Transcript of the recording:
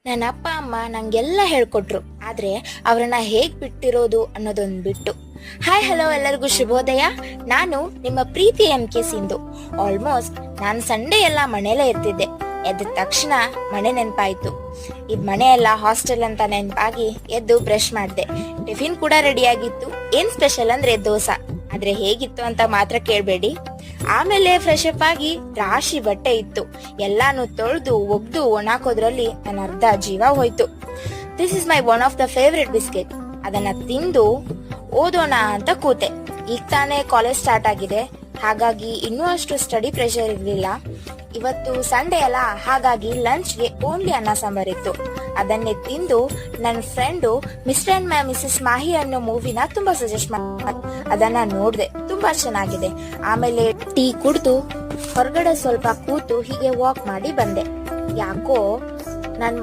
ನನ್ನ ಅಪ್ಪ ಅಮ್ಮ ನಂಗೆಲ್ಲ ಹೇಳ್ಕೊಟ್ರು, ಆದ್ರೆ ಅವ್ರನ್ನ ಹೇಗ್ ಬಿಟ್ಟಿರೋದು ಅನ್ನೋದೊಂದು ಬಿಟ್ಟು. ಹಾಯ್ ಹಲೋ, ಎಲ್ಲರಿಗೂ ಶುಭೋದಯ. ನಾನು ನಿಮ್ಮ ಪ್ರೀತಿ MK ಸಿಂಧು. ಆಲ್ಮೋಸ್ಟ್ ನಾನು ಸಂಡೇ ಎಲ್ಲ ಮನೇಲೇ ಇರ್ತಿದ್ದೆ. ಎದ್ದ ತಕ್ಷಣ ಮನೆ ನೆನಪಾಯ್ತು. ಇದ್ ಮನೆ ಎಲ್ಲ ಹಾಸ್ಟೆಲ್ ಅಂತ ನೆನಪಾಗಿ ಎದ್ದು ಬ್ರಷ್ ಮಾಡಿದೆ. ಟಿಫಿನ್ ಕೂಡ ರೆಡಿ ಆಗಿತ್ತು. ಏನ್ ಸ್ಪೆಷಲ್ ಅಂದ್ರೆ ದೋಸಾ. ಆದ್ರೆ ಹೇಗಿತ್ತು ಅಂತ ಮಾತ್ರ ಕೇಳ್ಬೇಡಿ. ಆಮೇಲೆ ಫ್ರೆಶ್ ಅಪ್ ಆಗಿ ರಾಶಿ ಬಟ್ಟೆ ಇತ್ತು. ಎಲ್ಲಾನು ತೊಳೆದು ಒಗ್ದು ಒಣಾಕೋದ್ರಲ್ಲಿ ನನ್ನ ಅರ್ಧ ಜೀವ ಹೋಯ್ತು. This is my one of the favourite biscuit. ಅದನ್ನ ತಿಂದು ಓದೋಣ ಅಂತ ಕೂತೆ. ಈಗ ತಾನೇ ಕಾಲೇಜ್ ಸ್ಟಾರ್ಟ್ ಆಗಿದೆ, ಹಾಗಾಗಿ ಇನ್ನೂ ಅಷ್ಟು ಸ್ಟಡಿ ಪ್ರೆಷರ್ ಇರ್ಲಿಲ್ಲ. ಇವತ್ತು ಸಂಡೇ ಅಲ್ಲ, ಹಾಗಾಗಿ ಲಂಚ್ಗೆ ಓನ್ಲಿ ಅನ್ನ ಸಾಂಬಾರ್ ಇತ್ತು. ಅದನ್ನೇ ತಿಂದು ನನ್ನ friend mister and Mrs Mahi ಅನ್ನೋ ಮೂವಿನ ತುಂಬಾ ಸಜೆಸ್ಟ್ ಮಾಡಿ ಅದನ್ನ ನೋಡ್ದೆ. ತುಂಬಾ ಚೆನ್ನಾಗಿದೆ. ಆಮೇಲೆ ಟೀ ಕುಡ್ದು ಹೊರಗಡೆ ಸ್ವಲ್ಪ ಕೂತು ಹೀಗೆ ವಾಕ್ ಮಾಡಿ ಬಂದೆ. ಯಾಕೋ ನಾನ್